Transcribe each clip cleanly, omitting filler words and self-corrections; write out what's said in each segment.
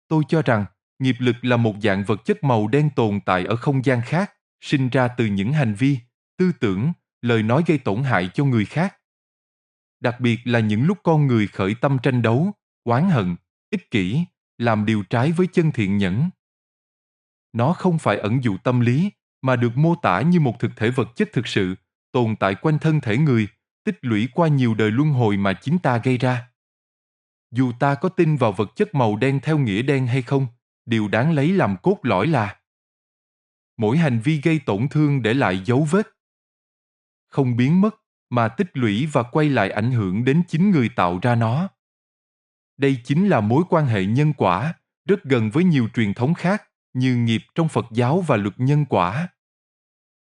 Tôi cho rằng, nghiệp lực là một dạng vật chất màu đen tồn tại ở không gian khác, sinh ra từ những hành vi, tư tưởng, lời nói gây tổn hại cho người khác. Đặc biệt là những lúc con người khởi tâm tranh đấu, oán hận, ích kỷ, làm điều trái với chân thiện nhẫn. Nó không phải ẩn dụ tâm lý, mà được mô tả như một thực thể vật chất thực sự, tồn tại quanh thân thể người, tích lũy qua nhiều đời luân hồi mà chính ta gây ra. Dù ta có tin vào vật chất màu đen theo nghĩa đen hay không, điều đáng lấy làm cốt lõi là mỗi hành vi gây tổn thương để lại dấu vết, không biến mất, mà tích lũy và quay lại ảnh hưởng đến chính người tạo ra nó. Đây chính là mối quan hệ nhân quả, rất gần với nhiều truyền thống khác, như nghiệp trong Phật giáo và luật nhân quả.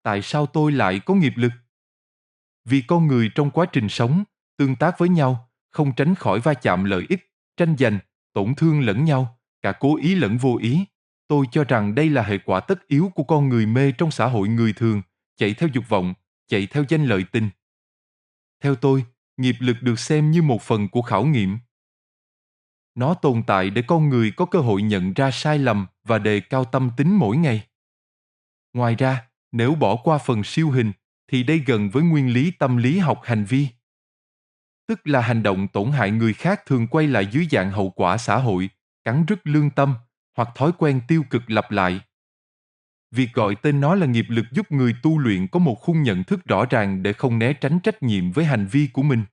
Tại sao tôi lại có nghiệp lực? Vì con người trong quá trình sống, tương tác với nhau, không tránh khỏi va chạm lợi ích, tranh giành, tổn thương lẫn nhau, cả cố ý lẫn vô ý. Tôi cho rằng đây là hệ quả tất yếu của con người mê trong xã hội người thường, chạy theo dục vọng, chạy theo danh lợi tình. Theo tôi, nghiệp lực được xem như một phần của khảo nghiệm. Nó tồn tại để con người có cơ hội nhận ra sai lầm và đề cao tâm tính mỗi ngày. Ngoài ra, nếu bỏ qua phần siêu hình, thì đây gần với nguyên lý tâm lý học hành vi. Tức là hành động tổn hại người khác thường quay lại dưới dạng hậu quả xã hội, cắn rứt lương tâm, hoặc thói quen tiêu cực lặp lại. Việc gọi tên nó là nghiệp lực giúp người tu luyện có một khung nhận thức rõ ràng để không né tránh trách nhiệm với hành vi của mình.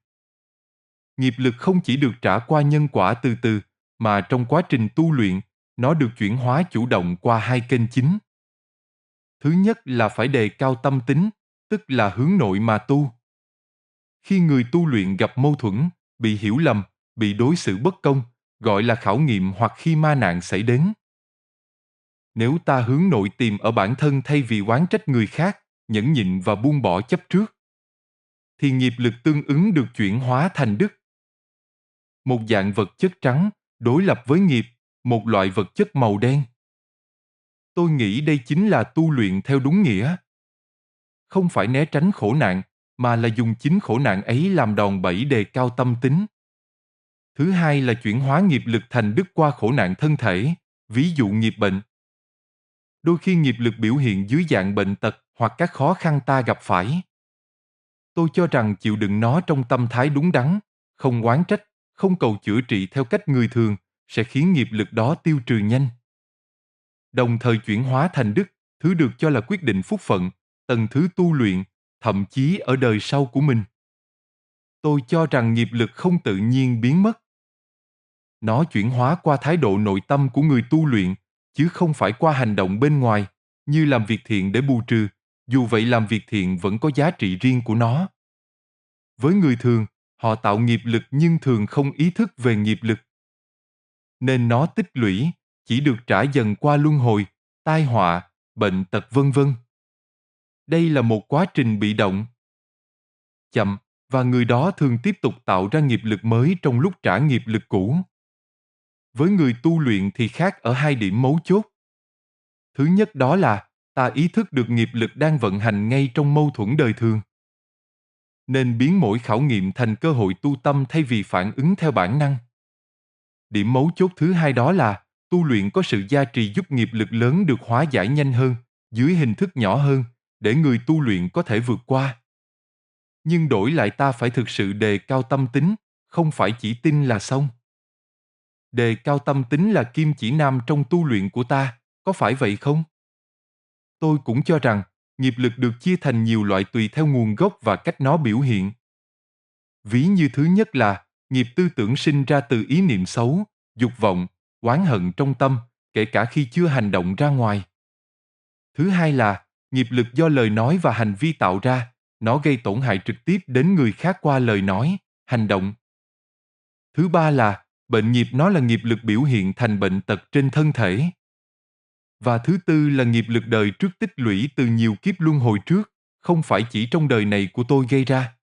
Nghiệp lực không chỉ được trả qua nhân quả từ từ, mà trong quá trình tu luyện, nó được chuyển hóa chủ động qua hai kênh chính. Thứ nhất là phải đề cao tâm tính, tức là hướng nội mà tu. Khi người tu luyện gặp mâu thuẫn, bị hiểu lầm, bị đối xử bất công, gọi là khảo nghiệm hoặc khi ma nạn xảy đến. Nếu ta hướng nội tìm ở bản thân thay vì oán trách người khác, nhẫn nhịn và buông bỏ chấp trước, thì nghiệp lực tương ứng được chuyển hóa thành đức. Một dạng vật chất trắng, đối lập với nghiệp, một loại vật chất màu đen. Tôi nghĩ đây chính là tu luyện theo đúng nghĩa. Không phải né tránh khổ nạn, mà là dùng chính khổ nạn ấy làm đòn bẩy đề cao tâm tính. Thứ hai là chuyển hóa nghiệp lực thành đức qua khổ nạn thân thể, ví dụ nghiệp bệnh. Đôi khi nghiệp lực biểu hiện dưới dạng bệnh tật hoặc các khó khăn ta gặp phải. Tôi cho rằng chịu đựng nó trong tâm thái đúng đắn, không oán trách, không cầu chữa trị theo cách người thường, sẽ khiến nghiệp lực đó tiêu trừ nhanh. Đồng thời chuyển hóa thành đức, thứ được cho là quyết định phúc phận, tầng thứ tu luyện, thậm chí ở đời sau của mình. Tôi cho rằng nghiệp lực không tự nhiên biến mất. Nó chuyển hóa qua thái độ nội tâm của người tu luyện, chứ không phải qua hành động bên ngoài, như làm việc thiện để bù trừ, dù vậy làm việc thiện vẫn có giá trị riêng của nó. Với người thường, họ tạo nghiệp lực nhưng thường không ý thức về nghiệp lực. Nên nó tích lũy, chỉ được trả dần qua luân hồi, tai họa, bệnh tật vân vân. Đây là một quá trình bị động. Chậm, và người đó thường tiếp tục tạo ra nghiệp lực mới trong lúc trả nghiệp lực cũ. Với người tu luyện thì khác ở hai điểm mấu chốt. Thứ nhất đó là ta ý thức được nghiệp lực đang vận hành ngay trong mâu thuẫn đời thường. Nên biến mỗi khảo nghiệm thành cơ hội tu tâm thay vì phản ứng theo bản năng. Điểm mấu chốt thứ hai đó là tu luyện có sự gia trì giúp nghiệp lực lớn được hóa giải nhanh hơn, dưới hình thức nhỏ hơn, để người tu luyện có thể vượt qua. Nhưng đổi lại ta phải thực sự đề cao tâm tính, không phải chỉ tin là xong. Đề cao tâm tính là kim chỉ nam trong tu luyện của ta, có phải vậy không? Tôi cũng cho rằng, nghiệp lực được chia thành nhiều loại tùy theo nguồn gốc và cách nó biểu hiện. Ví như thứ nhất là, nghiệp tư tưởng sinh ra từ ý niệm xấu, dục vọng, oán hận trong tâm, kể cả khi chưa hành động ra ngoài. Thứ hai là, nghiệp lực do lời nói và hành vi tạo ra, nó gây tổn hại trực tiếp đến người khác qua lời nói, hành động. Thứ ba là, bệnh nghiệp nó là nghiệp lực biểu hiện thành bệnh tật trên thân thể. Và thứ tư là nghiệp lực đời trước tích lũy từ nhiều kiếp luân hồi trước, không phải chỉ trong đời này của tôi gây ra.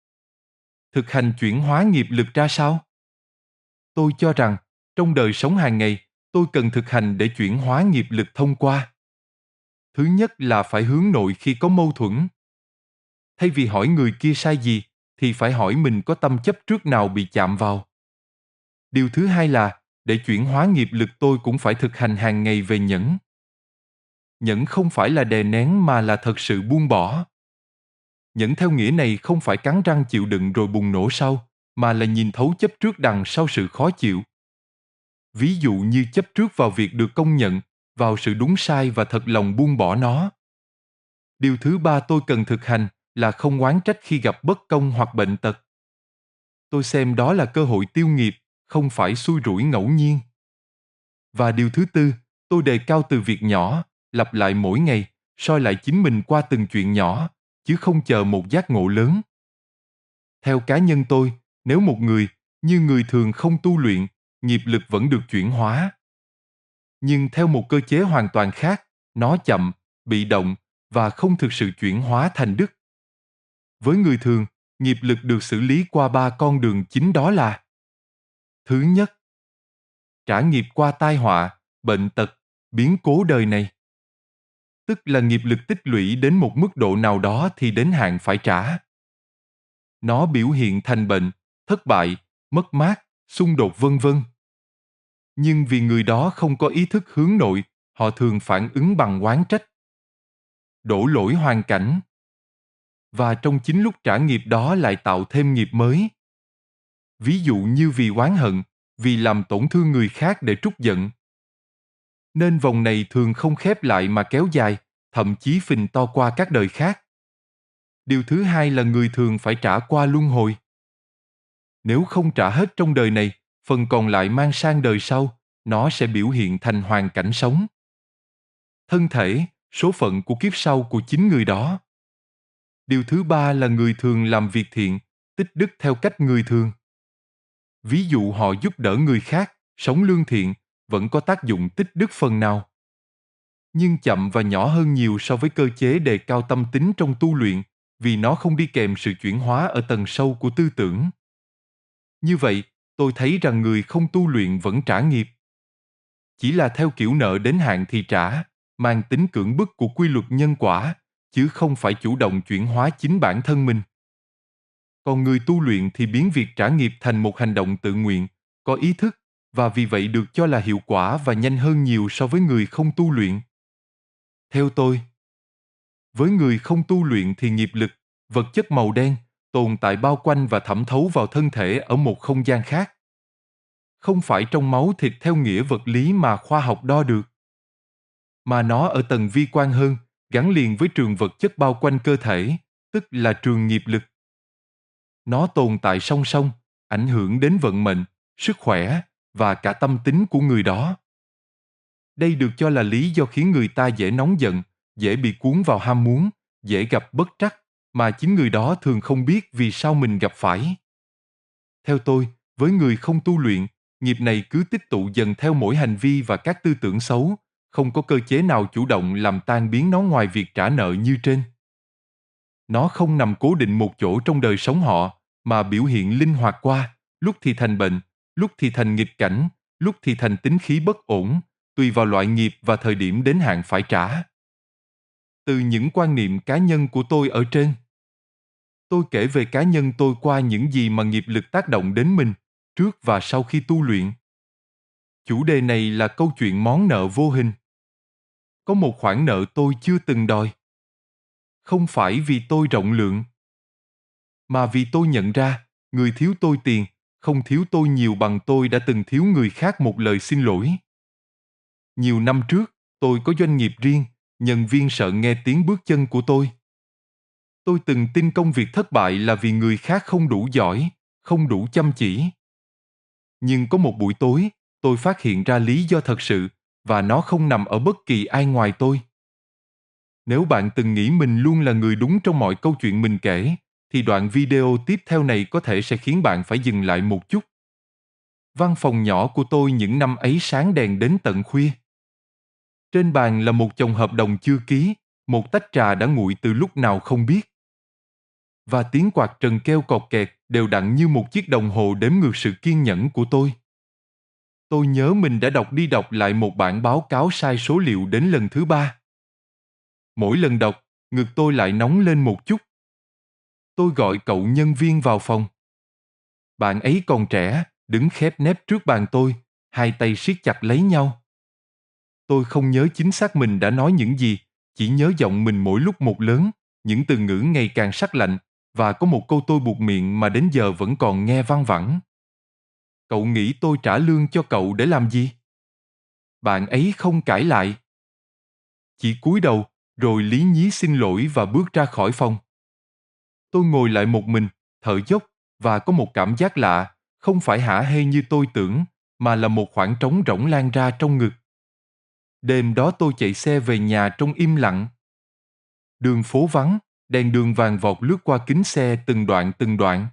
Thực hành chuyển hóa nghiệp lực ra sao? Tôi cho rằng, trong đời sống hàng ngày, tôi cần thực hành để chuyển hóa nghiệp lực thông qua. Thứ nhất là phải hướng nội khi có mâu thuẫn. Thay vì hỏi người kia sai gì, thì phải hỏi mình có tâm chấp trước nào bị chạm vào. Điều thứ hai là Để chuyển hóa nghiệp lực tôi cũng phải thực hành hàng ngày về nhẫn. Nhẫn không phải là đè nén mà là thật sự buông bỏ. Nhẫn theo nghĩa này không phải cắn răng chịu đựng rồi bùng nổ sau, mà là nhìn thấu chấp trước đằng sau sự khó chịu. Ví dụ như chấp trước vào việc được công nhận, vào sự đúng sai và thật lòng buông bỏ nó. Điều thứ ba tôi cần thực hành là không oán trách khi gặp bất công hoặc bệnh tật. Tôi xem đó là cơ hội tiêu nghiệp, không phải xui rủi ngẫu nhiên. Và điều thứ tư, tôi đề cao từ việc nhỏ, lặp lại mỗi ngày, soi lại chính mình qua từng chuyện nhỏ, chứ không chờ một giác ngộ lớn. Theo cá nhân tôi, nếu một người, như người thường không tu luyện, nghiệp lực vẫn được chuyển hóa. Nhưng theo một cơ chế hoàn toàn khác, nó chậm, bị động và không thực sự chuyển hóa thành đức. Với người thường, nghiệp lực được xử lý qua ba con đường chính, đó là: thứ nhất, trả nghiệp qua tai họa, bệnh tật, biến cố đời này. Tức là nghiệp lực tích lũy đến một mức độ nào đó thì đến hạn phải trả. Nó biểu hiện thành bệnh, thất bại, mất mát, xung đột vân vân. Nhưng vì người đó không có ý thức hướng nội, họ thường phản ứng bằng oán trách, đổ lỗi hoàn cảnh. Và trong chính lúc trả nghiệp đó lại tạo thêm nghiệp mới. Ví dụ như vì oán hận, vì làm tổn thương người khác để trút giận. Nên vòng này thường không khép lại mà kéo dài, thậm chí phình to qua các đời khác. Điều thứ hai là người thường phải trả qua luân hồi. Nếu không trả hết trong đời này, phần còn lại mang sang đời sau, nó sẽ biểu hiện thành hoàn cảnh sống, thân thể, số phận của kiếp sau của chính người đó. Điều thứ ba là người thường làm việc thiện, tích đức theo cách người thường. Ví dụ họ giúp đỡ người khác, sống lương thiện, vẫn có tác dụng tích đức phần nào. Nhưng chậm và nhỏ hơn nhiều so với cơ chế đề cao tâm tính trong tu luyện, vì nó không đi kèm sự chuyển hóa ở tầng sâu của tư tưởng. Như vậy, tôi thấy rằng người không tu luyện vẫn trả nghiệp. Chỉ là theo kiểu nợ đến hạn thì trả, mang tính cưỡng bức của quy luật nhân quả, chứ không phải chủ động chuyển hóa chính bản thân mình. Còn người tu luyện thì biến việc trả nghiệp thành một hành động tự nguyện, có ý thức, và vì vậy được cho là hiệu quả và nhanh hơn nhiều so với người không tu luyện. Theo tôi, với người không tu luyện thì nghiệp lực, vật chất màu đen, tồn tại bao quanh và thẩm thấu vào thân thể ở một không gian khác. Không phải trong máu thịt theo nghĩa vật lý mà khoa học đo được, mà nó ở tầng vi quan hơn, gắn liền với trường vật chất bao quanh cơ thể, tức là trường nghiệp lực. Nó tồn tại song song, ảnh hưởng đến vận mệnh, sức khỏe và cả tâm tính của người đó. Đây được cho là lý do khiến người ta dễ nóng giận, dễ bị cuốn vào ham muốn, dễ gặp bất trắc, mà chính người đó thường không biết vì sao mình gặp phải. Theo tôi, với người không tu luyện, nghiệp này cứ tích tụ dần theo mỗi hành vi và các tư tưởng xấu, không có cơ chế nào chủ động làm tan biến nó ngoài việc trả nợ như trên. Nó không nằm cố định một chỗ trong đời sống họ, mà biểu hiện linh hoạt qua, lúc thì thành bệnh, lúc thì thành nghịch cảnh, lúc thì thành tính khí bất ổn, tùy vào loại nghiệp và thời điểm đến hạn phải trả. Từ những quan niệm cá nhân của tôi ở trên, tôi kể về cá nhân tôi qua những gì mà nghiệp lực tác động đến mình, trước và sau khi tu luyện. Chủ đề này là câu chuyện món nợ vô hình. Có một khoản nợ tôi chưa từng đòi. Không phải vì tôi rộng lượng, mà vì tôi nhận ra, người thiếu tôi tiền, không thiếu tôi nhiều bằng tôi đã từng thiếu người khác một lời xin lỗi. Nhiều năm trước, tôi có doanh nghiệp riêng, nhân viên sợ nghe tiếng bước chân của tôi. Tôi từng tin công việc thất bại là vì người khác không đủ giỏi, không đủ chăm chỉ. Nhưng có một buổi tối, tôi phát hiện ra lý do thật sự, và nó không nằm ở bất kỳ ai ngoài tôi. Nếu bạn từng nghĩ mình luôn là người đúng trong mọi câu chuyện mình kể, thì đoạn video tiếp theo này có thể sẽ khiến bạn phải dừng lại một chút. Văn phòng nhỏ của tôi những năm ấy sáng đèn đến tận khuya. Trên bàn là một chồng hợp đồng chưa ký, một tách trà đã nguội từ lúc nào không biết. Và tiếng quạt trần keo cọt kẹt đều đặn như một chiếc đồng hồ đếm ngược sự kiên nhẫn của tôi. Tôi nhớ mình đã đọc đi đọc lại một bản báo cáo sai số liệu đến lần thứ 3. Mỗi lần đọc, ngực tôi lại nóng lên một chút. Tôi gọi cậu nhân viên vào phòng. Bạn ấy còn trẻ, đứng khép nép trước bàn tôi, hai tay siết chặt lấy nhau. Tôi không nhớ chính xác mình đã nói những gì, chỉ nhớ giọng mình mỗi lúc một lớn, những từ ngữ ngày càng sắc lạnh, và có một câu tôi buột miệng mà đến giờ vẫn còn nghe văng vẳng. Cậu nghĩ tôi trả lương cho cậu để làm gì? Bạn ấy không cãi lại. Chỉ cúi đầu, rồi lý nhí xin lỗi và bước ra khỏi phòng. Tôi ngồi lại một mình, thở dốc, và có một cảm giác lạ, không phải hả hê như tôi tưởng, mà là một khoảng trống rỗng lan ra trong ngực. Đêm đó tôi chạy xe về nhà trong im lặng. Đường phố vắng, đèn đường vàng vọt lướt qua kính xe từng đoạn từng đoạn.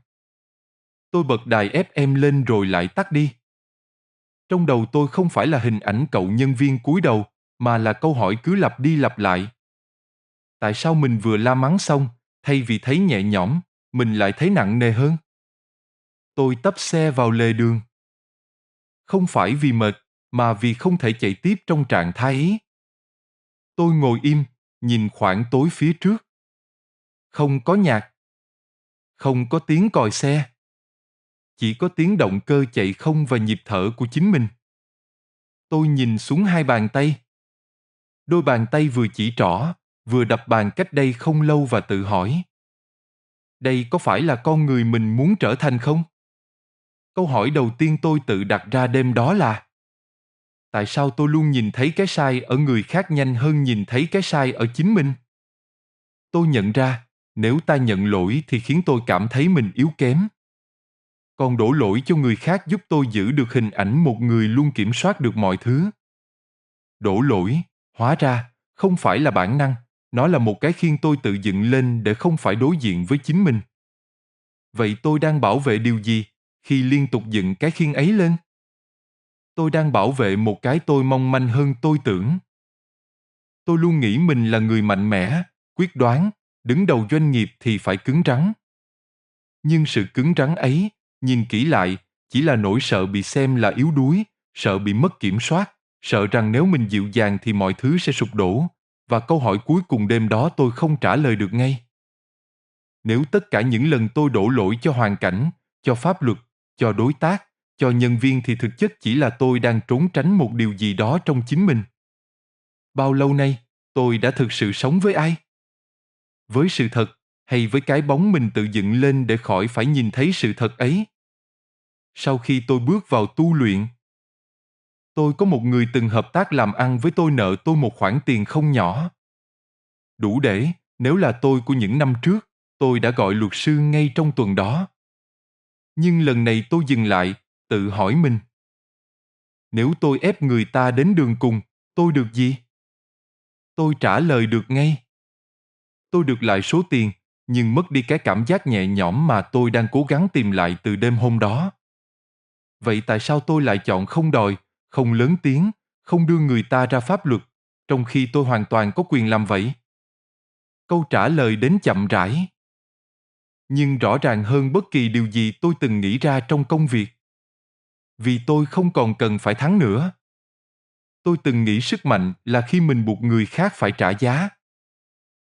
Tôi bật đài FM lên rồi lại tắt đi. Trong đầu tôi không phải là hình ảnh cậu nhân viên cúi đầu, mà là câu hỏi cứ lặp đi lặp lại. Tại sao mình vừa la mắng xong, thay vì thấy nhẹ nhõm, mình lại thấy nặng nề hơn? Tôi tấp xe vào lề đường. Không phải vì mệt, mà vì không thể chạy tiếp trong trạng thái ấy. Tôi ngồi im, nhìn khoảng tối phía trước. Không có nhạc. Không có tiếng còi xe. Chỉ có tiếng động cơ chạy không và nhịp thở của chính mình. Tôi nhìn xuống hai bàn tay. Đôi bàn tay vừa chỉ trỏ, vừa đập bàn cách đây không lâu và tự hỏi. Đây có phải là con người mình muốn trở thành không? Câu hỏi đầu tiên tôi tự đặt ra đêm đó là: tại sao tôi luôn nhìn thấy cái sai ở người khác nhanh hơn nhìn thấy cái sai ở chính mình? Tôi nhận ra, nếu ta nhận lỗi thì khiến tôi cảm thấy mình yếu kém. Còn đổ lỗi cho người khác giúp tôi giữ được hình ảnh một người luôn kiểm soát được mọi thứ. Đổ lỗi, hóa ra, không phải là bản năng, nó là một cái khiên tôi tự dựng lên để không phải đối diện với chính mình. Vậy tôi đang bảo vệ điều gì khi liên tục dựng cái khiên ấy lên? Tôi đang bảo vệ một cái tôi mong manh hơn tôi tưởng. Tôi luôn nghĩ mình là người mạnh mẽ, quyết đoán, đứng đầu doanh nghiệp thì phải cứng rắn. Nhưng sự cứng rắn ấy, nhìn kỹ lại, chỉ là nỗi sợ bị xem là yếu đuối, sợ bị mất kiểm soát, sợ rằng nếu mình dịu dàng thì mọi thứ sẽ sụp đổ. Và câu hỏi cuối cùng đêm đó tôi không trả lời được ngay. Nếu tất cả những lần tôi đổ lỗi cho hoàn cảnh, cho pháp luật, cho đối tác, cho nhân viên thì thực chất chỉ là tôi đang trốn tránh một điều gì đó trong chính mình. Bao lâu nay, tôi đã thực sự sống với ai? Với sự thật, hay với cái bóng mình tự dựng lên để khỏi phải nhìn thấy sự thật ấy? Sau khi tôi bước vào tu luyện, tôi có một người từng hợp tác làm ăn với tôi nợ tôi một khoản tiền không nhỏ. Đủ để, nếu là tôi của những năm trước, tôi đã gọi luật sư ngay trong tuần đó. Nhưng lần này tôi dừng lại, tự hỏi mình. Nếu tôi ép người ta đến đường cùng, tôi được gì? Tôi trả lời được ngay. Tôi được lại số tiền, nhưng mất đi cái cảm giác nhẹ nhõm mà tôi đang cố gắng tìm lại từ đêm hôm đó. Vậy tại sao tôi lại chọn không đòi, không lớn tiếng, không đưa người ta ra pháp luật, trong khi tôi hoàn toàn có quyền làm vậy? Câu trả lời đến chậm rãi, nhưng rõ ràng hơn bất kỳ điều gì tôi từng nghĩ ra trong công việc. Vì tôi không còn cần phải thắng nữa. Tôi từng nghĩ sức mạnh là khi mình buộc người khác phải trả giá.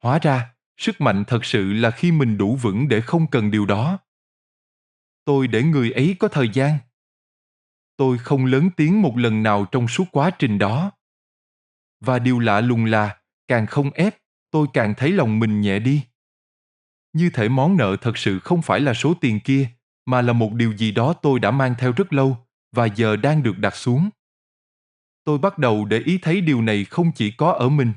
Hóa ra, sức mạnh thật sự là khi mình đủ vững để không cần điều đó. Tôi để người ấy có thời gian. Tôi không lớn tiếng một lần nào trong suốt quá trình đó. Và điều lạ lùng là, càng không ép, tôi càng thấy lòng mình nhẹ đi. Như thể món nợ thật sự không phải là số tiền kia, mà là một điều gì đó tôi đã mang theo rất lâu, và giờ đang được đặt xuống. Tôi bắt đầu để ý thấy điều này không chỉ có ở mình.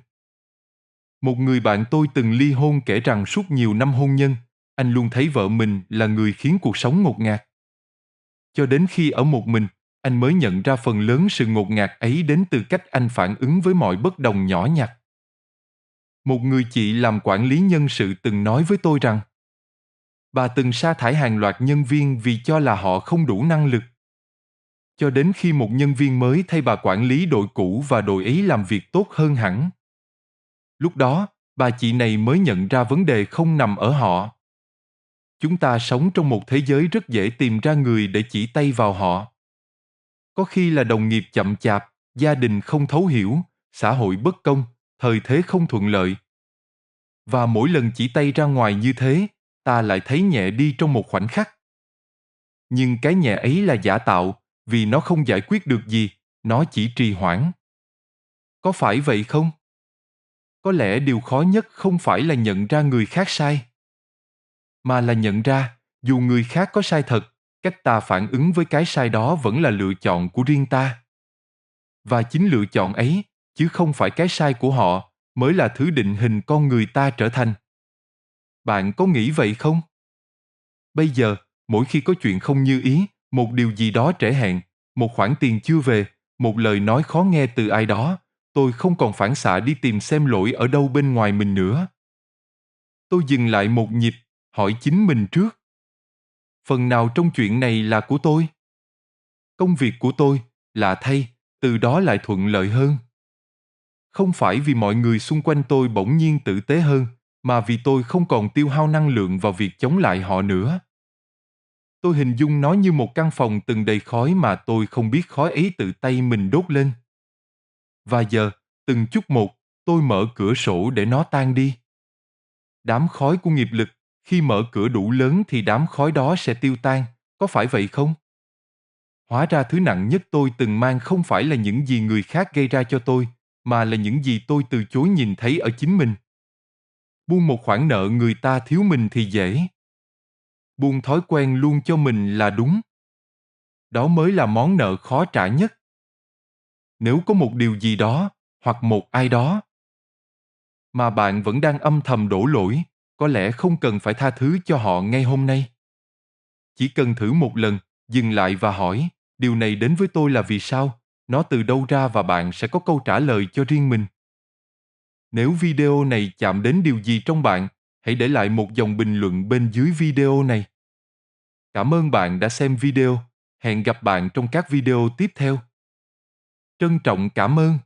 Một người bạn tôi từng ly hôn kể rằng suốt nhiều năm hôn nhân, anh luôn thấy vợ mình là người khiến cuộc sống ngột ngạt. Cho đến khi ở một mình, anh mới nhận ra phần lớn sự ngột ngạt ấy đến từ cách anh phản ứng với mọi bất đồng nhỏ nhặt. Một người chị làm quản lý nhân sự từng nói với tôi rằng bà từng sa thải hàng loạt nhân viên vì cho là họ không đủ năng lực. Cho đến khi một nhân viên mới thay bà quản lý đội cũ và đội ấy làm việc tốt hơn hẳn. Lúc đó, bà chị này mới nhận ra vấn đề không nằm ở họ. Chúng ta sống trong một thế giới rất dễ tìm ra người để chỉ tay vào họ. Có khi là đồng nghiệp chậm chạp, gia đình không thấu hiểu, xã hội bất công, thời thế không thuận lợi. Và mỗi lần chỉ tay ra ngoài như thế, ta lại thấy nhẹ đi trong một khoảnh khắc. Nhưng cái nhẹ ấy là giả tạo, vì nó không giải quyết được gì, nó chỉ trì hoãn. Có phải vậy không? Có lẽ điều khó nhất không phải là nhận ra người khác sai, mà là nhận ra, dù người khác có sai thật, cách ta phản ứng với cái sai đó vẫn là lựa chọn của riêng ta. Và chính lựa chọn ấy, chứ không phải cái sai của họ, mới là thứ định hình con người ta trở thành. Bạn có nghĩ vậy không? Bây giờ, mỗi khi có chuyện không như ý, một điều gì đó trễ hẹn, một khoản tiền chưa về, một lời nói khó nghe từ ai đó, tôi không còn phản xạ đi tìm xem lỗi ở đâu bên ngoài mình nữa. Tôi dừng lại một nhịp, hỏi chính mình trước. Phần nào trong chuyện này là của tôi? Công việc của tôi là thay, từ đó lại thuận lợi hơn. Không phải vì mọi người xung quanh tôi bỗng nhiên tử tế hơn, mà vì tôi không còn tiêu hao năng lượng vào việc chống lại họ nữa. Tôi hình dung nó như một căn phòng từng đầy khói mà tôi không biết khói ấy tự tay mình đốt lên. Và giờ, từng chút một, tôi mở cửa sổ để nó tan đi. Đám khói của nghiệp lực, khi mở cửa đủ lớn thì đám khói đó sẽ tiêu tan, có phải vậy không? Hóa ra thứ nặng nhất tôi từng mang không phải là những gì người khác gây ra cho tôi, mà là những gì tôi từ chối nhìn thấy ở chính mình. Buông một khoản nợ người ta thiếu mình thì dễ. Buông thói quen luôn cho mình là đúng. Đó mới là món nợ khó trả nhất. Nếu có một điều gì đó, hoặc một ai đó, mà bạn vẫn đang âm thầm đổ lỗi, có lẽ không cần phải tha thứ cho họ ngay hôm nay. Chỉ cần thử một lần, dừng lại và hỏi, điều này đến với tôi là vì sao, nó từ đâu ra và bạn sẽ có câu trả lời cho riêng mình. Nếu video này chạm đến điều gì trong bạn, hãy để lại một dòng bình luận bên dưới video này. Cảm ơn bạn đã xem video. Hẹn gặp bạn trong các video tiếp theo. Trân trọng cảm ơn.